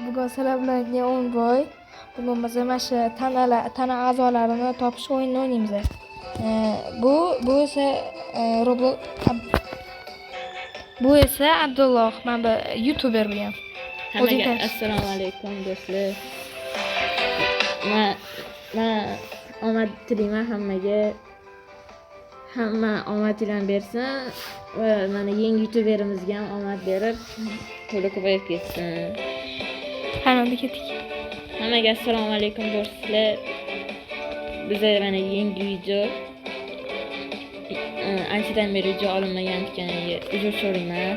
bugun sizlar bilan Neonboy bugun biz mana shu tana a'zolarini topish o'yinini o'ynaymiz. Bu esa Roblox bu esa Abdulloh, men bir YouTuber bu ham. Hammaga assalomu alaykum do'stlar. Men omad tilayman hammaga. Hamma omadinglarni bersin va mana yangi YouTuberimizga ham omad berib, to'la ko'payib ketsin. Qanday ketdik? Hammaga assalomu alaykum do'stlar. Bizda mana yangi video anchadan beri video olinmagan ekaniga uzr so'rayman.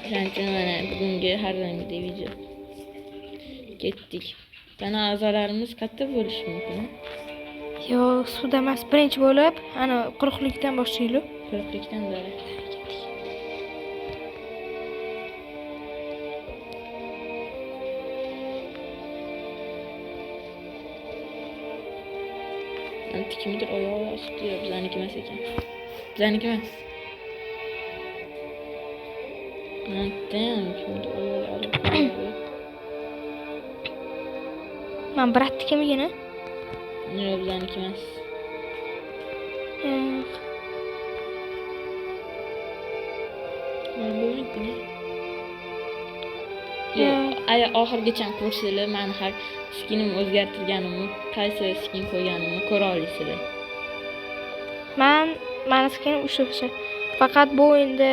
Shuning uchun mana bugungi har doimgidek video. Ketdik. Tana a'zolarimiz katta bo'lishi mumkin. Yo'q, suvda emas, birinchi bo'lib, ana quruqlikdan boshlaylik. Quruqlikdan beri. Anti kimdir oyog'i ostida, bizaniki emas ekan. Bizaniki emas. Antam kimdir oyog'i olib. Men bratnikimigina? Yo'q, bizaniki emas. Yo'q. Mana bo'lmaydi. Yo'q, oxirgacha ko'rsanglar, men har skinimni o'zgartirganimni, qaysi skin qo'yganimni ko'ra olasizlar. Meni skinim o'sha. Faqat bu o'yinda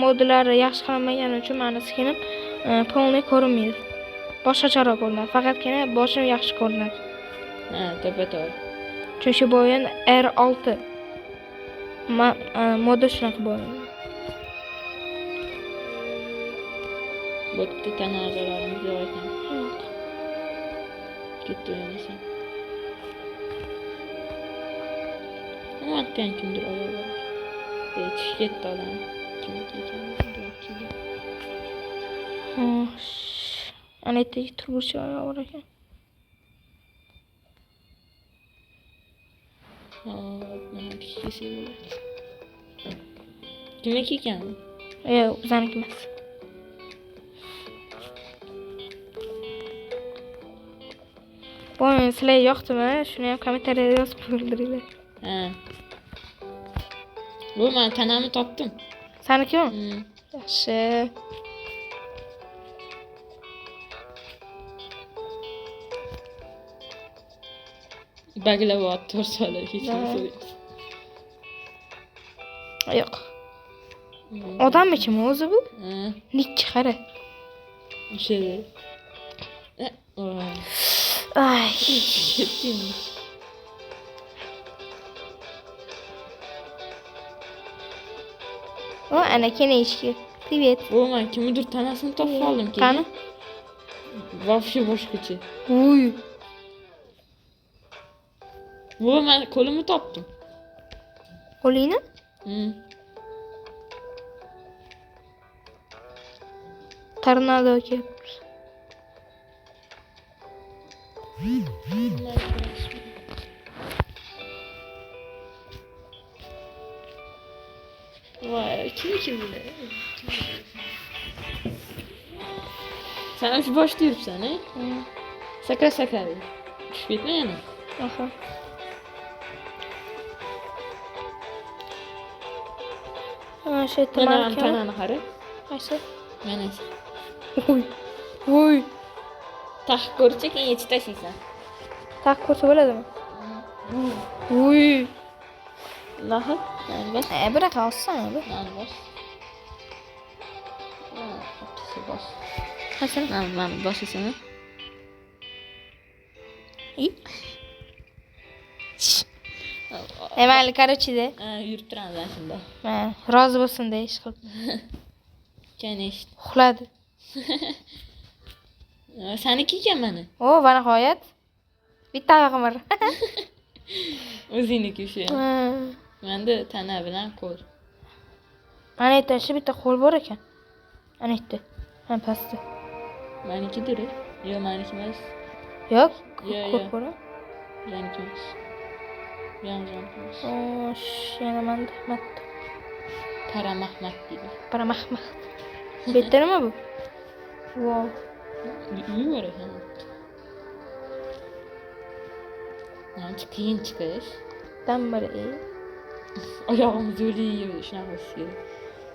modlari yaxshi qilinmagani uchun meni skinim polniy ko'rinmaydi. Boshqacharoq ko'rinadi. Faqatgina boshim yaxshi ko'rinadi. Ha, to'g'ri. Chunki bu o'yin R6. Moda shunaqa bo'ladi. Bo'pti, tana a'zolarimiz yo'q ekan. Yo'q. Ketdi o'ynasam. Hammaqdan kimdir oyog'i. Chiqib ketdi odam. Kimdir ekan. Xo'sh. Ana yerda turuvchi oyog'i bor ekan. Mana kishisi bo'ladi. Kimniki ekan? Yo'q, bizaniki emas. Bu o'yin sizlarga yoqdimi? Shuni ham kommentariyada yozib bildiringlar. Ha. Bu men tanamni topdim. Sanikimi? Yaxshi. Baglab otdi to'rsalar hech narsa so'rayapti. Yo'q. Odammi o'zi bu? Ha. Nikki qara. O'sha. Ay. O ana keneshki. Привет. Men kimdir tanasini topib oldim keyin. Qani? Вообще boshqacha. Uy. Men qo'limni topdim. Qo'lingni? Tornado kelibdi. Voy, kim bilir. Sen şu boş yuribsan, he? Sakra. Tushib ketma yana. Aha. Shu Mana tanani qara. Qaysi? Mana. Uy. Taqib ko'rchi, keyin yechib tashlaysan. Taqib ko'rsa bo'ladimi? Uy. Lahir. Bas. Bunaqa olsan, bu. Bas. Bas. Qaysi? Men bosisini. Mayli, короче-da. Yurib turamiz shunda. Men rozi bo'lsin de ish qilib. Keyin eshit. Uxladi. Saniki ekan mana. Va nihoyat. Bitta oyog'im bor. O'ziniki shu. Menda tana bilan qo'l. Mana yerda shu bitta qo'l bor ekan. Ana yerda. Ham pastda. Menikidir. Yo'q, meniki emas. Yo'q, Yo'q. ko'p bor. Meniki emas. Yangimas. Xo'sh, yana menda Ahmad. Paramahmat deydi. Paramahmat. Bitta nima bu? Wow. Uyu var ekan. Ancha qiyin chiqish. Dambiri. Oyog'imiz o'laydi, shunaqa kerak.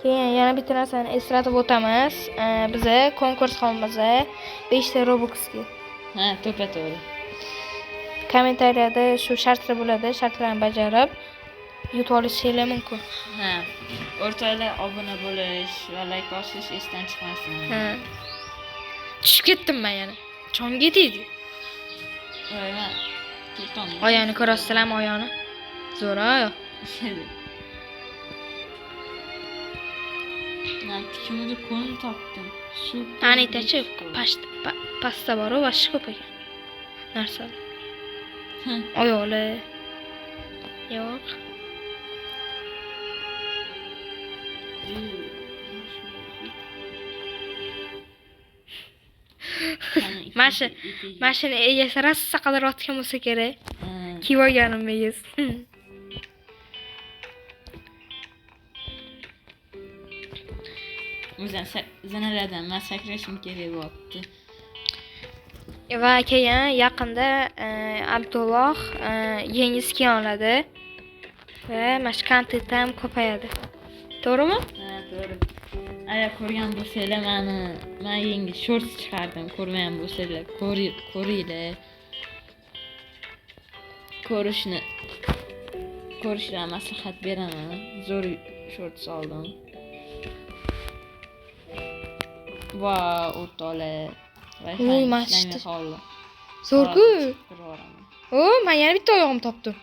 Keyin yana bitta narsani eslatib o'tamiz. Biza konkurs qilamiz 5 ta Robuxga. Ha, to'g'ri. Kommentariyada shu shartlar bo'ladi. Shartlarni bajarib yutib olishingiz mumkin. Ha, o'rtoqlar obuna bo'lish va like bosish esdan chiqmasin. Ha. Tushib ketdim men yana. Chonga tegdi. Voy, men ketdim. Oyog'ini ko'rasizlarmi oyog'ini? Zo'r oyoq. Men kimdir qo'lni topdim. Shu Anitachi pasta bor va vashi ko'p ekan. Narsa. Oyoqlar. Yo'q. Mashina egasi rassa qidirayotgan bo'lsa kerak. Kiyib olganim egiz. O'zim zinalardan men sakrashim kerak bo'pti. Va keyin yaqinda Abdulloh yangi skin oladi va mana kontenti ham ko'payadi. To'g'rimi? Ha, to'g'ri. Agar ko'rgan bo'lsanglar, men yangi shorts chiqardim. Ko'rmagan bo'lsanglar, ko'ringlar. Ko'rishlar maslahat beraman. Zo'r shorts oldim. Va o'rtoqlar. Voy, mashti. Zo'r-ku. O, men yana bitta oyog'im topdim.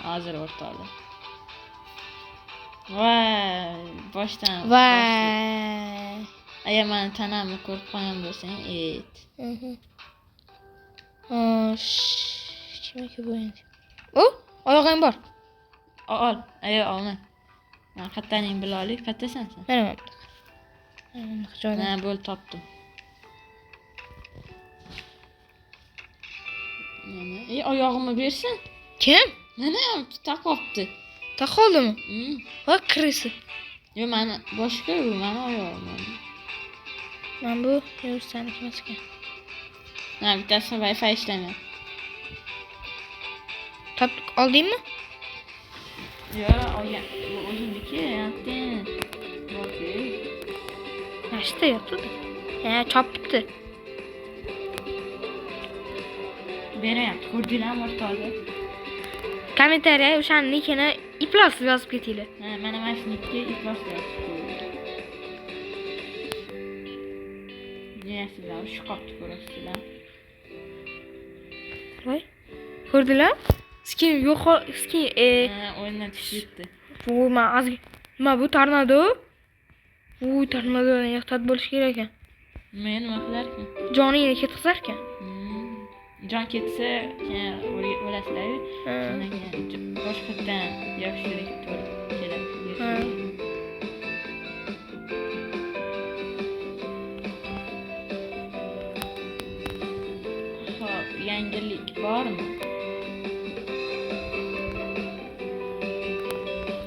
Hozir o'rtoqlar. Voy, boshdan. Voy. Agar meni tanamni ko'rib qolgan bo'lsang, et. Kimiki bu endi? O, oyog'im bor. Ol, ayo olma. Men qattaning bila olik, qattasan sen. Mana joyda. Men bo'l topdim. Mana, oyog'imni bersin. Kim? Mana taqopti. Taqoldimi? Va kirisi. Yo, mana boshqa bu, mana oyog'im. Men bu yo'rsaniki emas ekan. Ha, bittasi Wi-Fi ishlamayapti. Oldingmi? Yo, olgan. Bu o'zingniki, yaqin. Nashta yotdi. Chopibdi. Beryapti. Ko'rdinglarmi o'rtoqlar? Kommentariya o'shaning nikini iplos yozib ketinglar. Ha, mana shuniki iplos yozib. Deyasizlar, shu qopni ko'rasizlar. Voy. Ko'rdinglar? Skin yo'q, skin o'yindan tushibdi. Bu nima bu tornado? Bu tornado yaxtat bo'lish kerak ekan. Men nima qilarkan? Joningni ketqizar ekan. Jon ketsa, o'lasizlar. Shundan keyin boshqadan yoshlarga to'g'ri keladi. Xo'p, yangilik bormi?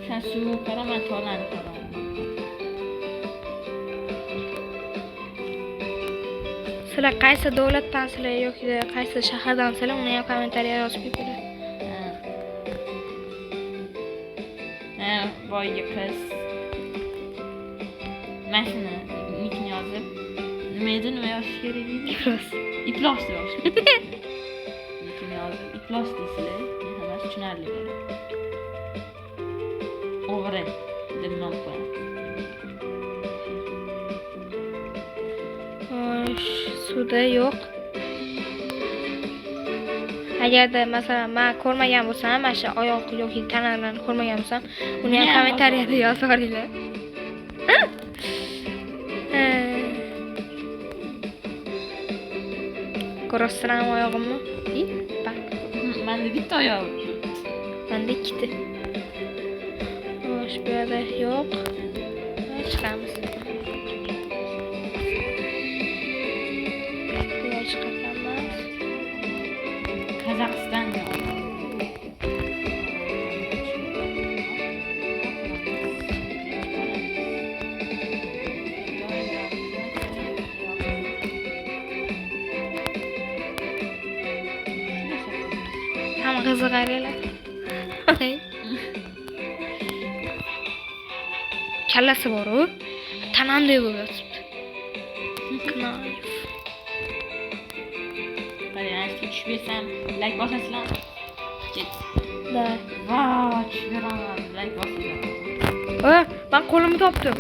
Sen suv qaraman, tolani qaraman. Sizlar qaysi davlatdansizlar yoki qaysi shahardansizlar, uni ham kommentariyaga yozib qo'yinglar. Boyga qiz. Mashina nikni yozib, nima yozish kerak edi? Iplos yozish kerak. Nikni yozib, iplos deysizlar, hammasi tushunarli bo'ladi. O'g'ri deb nom qo'yamiz. Suvda yo'q. Agarda masalan men ko'rmagan bo'lsam, mana shu oyoq yoki tanalarni ko'rmagan bo'lsam, uni ham kommentariyada yozib qo'yinglar. Ko'rasizlarmi oyog'imni? Bak. Menda bitta oyog'im. Menda ikkita. Xo'sh, bu yerda yo'q. Chiqamiz. Qozog'iston. Qiziqarlar. Kallasi bor-ku. Tanamdek bo'lib yotibdi. Knoyf. Qarang, tushib bersam, like bosasizlar. Ket. Da. Vau, tushib beraman, like bosinglar. Ben kolumu toptum.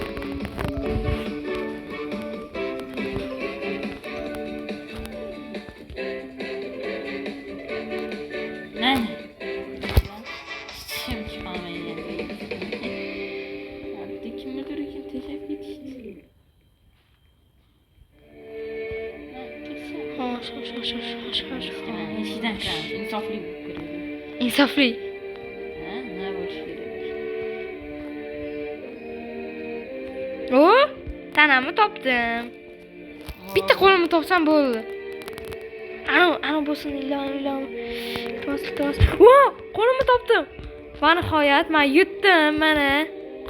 Ne? Şimdi çıkamayın yani. Artık kim müdür kim teşekkür yetişti. Hoş. Eşiden çıkan insaflı görüyorum. İnsaflı. Ha, ne boş görüyorum. Tanamı toptum. Bitta kolumu topsam bo'ldi. Ana bo'lsin ilohim. Tos. Qo'limni topdim. Va nihoyat men yutdim mana.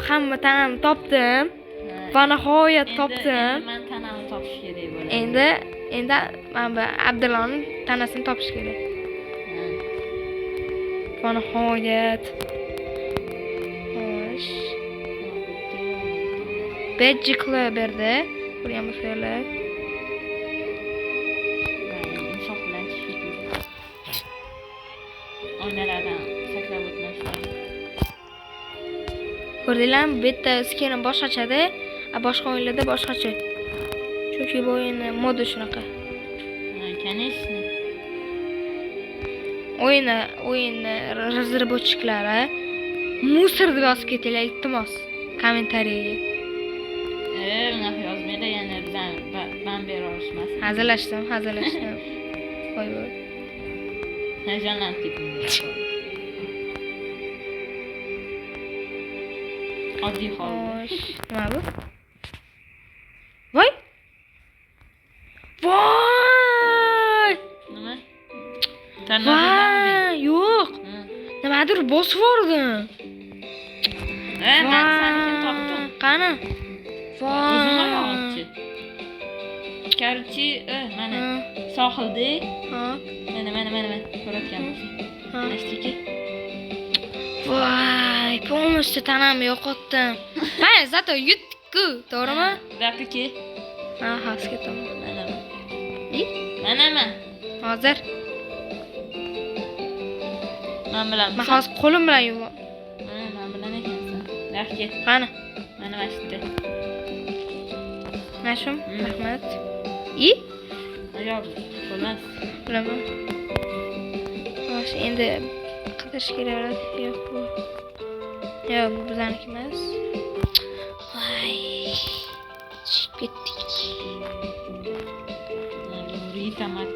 Hamma tanamni topdim. Va nihoyat topdim. Men tanamni topish kerak bo'ladi. Endi men bu Abdullohning tanasini topish kerak. Va nihoyat. Xo'sh. Bejikla berdi. Buraya mı söyler? Oynalardan saklab o'tmaslar. Ko'rdinglarmi? Bu yerda skenim boshqachada, boshqa o'yinlarda boshqacha. Chunki bu o'yinning modi shunaqa. Конечно. O'yinni razработчиклari musor deb yozib ketinglar, iltimos, kommentariyaga. Bunaqa yozmaydi, yana bizdan ban bera olishmas. Hazillashdim. Voy. Heyecanlanib ketdim. Oddiy hol. Xo'sh, nima bu? Voy! Nima? Voy, yo'q. Nimadir bosib yubordim. Men seni topdim. Qani? O'zim oyog'imchi. Короче, mana sohilda. Mana ko'rayotganmiz. Nashtiki. Voy, полностью tanamni yo'qotdim. Mana zato yutdik-ku, to'g'rimi? Daqiki. Hozir ketaman. Mana. Hozir. Men bilan. Men hozir qo'lim bilan yuvaman. Men bilan ekansan. Daqki. Qani? Mana mashitda. Nashum, rahmat. Yo'q, bo'lmas. Bilaman. Xo'sh, endi qidirish kerak. Yo'q, bu bizaniki emas. Voy. Chiqib ketdik. Ritaman.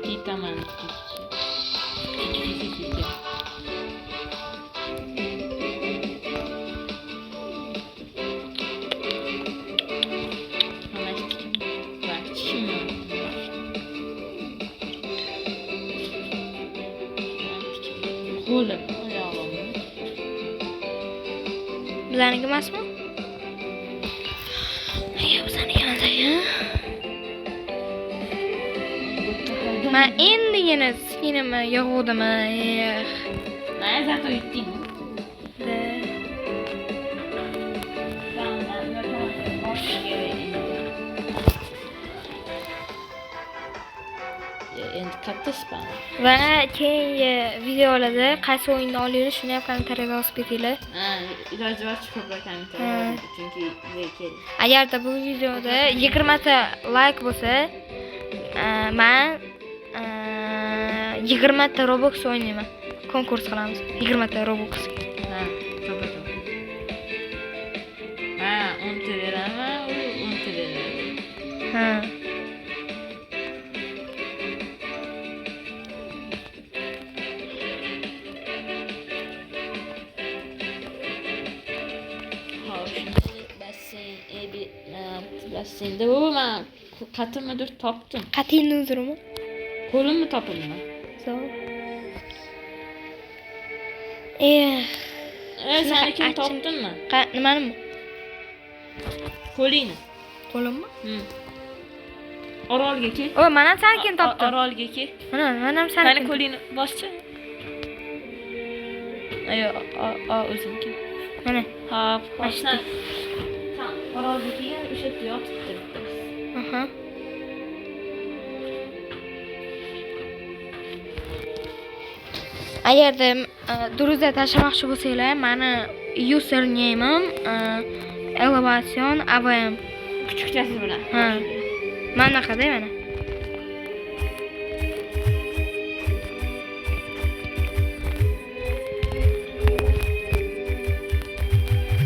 Qo'lim, oyog'im. Bizaniki emasmi? Bizaniki emas-ya. Men endigina skinimni yig'uvdim. Men zato yutding. Endi katta span. Va keyingi videolarda qaysi o'yinni olaylik, shuni ham kommentariyada yozib ketinglar. Iloji boricha ko'proq kommentar chunki kerak. Agarda bu videoda 20 ta like bo'lsa, men 20 ta Robux o'ynayman. Konkurs qilamiz. 20 ta Robux. To'g'ri. 10 ta beraman, u 10 ta beradi. Basseynda bu men qatimdir topdim. Qatingni uzrimi? Qo'limni topildi. Zo'r. Senikini topdimmi? Nimanimi? Qo'lingni. Qo'limmi? Orolga kel. Men ham senikini topdim. Orolga kel. Men ham Seni senikini. qo'lingni boschi. Ayo, o'zinki. Mana. Hop, Açtı. Tamam. Oraldakiga o'sha yerda yotibdi. Aha. Agarda duruzda tashlamoqchi bo'lsanglar, mani username'im elevation avm. Kichikchasi bilan. Ha. Mana qada mana.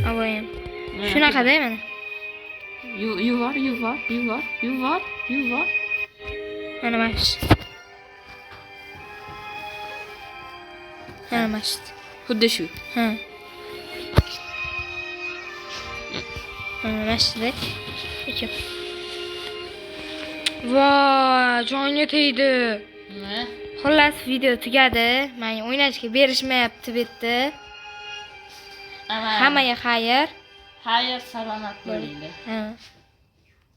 Avm. Shunaqada mana. You var. Mana mash. Mana mash. Xuddi shu. Ha. Mana mashda. Ekim. Voy, jonga tegdi. Nima? Xullas video tugadi. Menga o'ynashga berishmayapti bu yerda. Hammaga xayr. Xayr, salomat bo'linglar. Ha.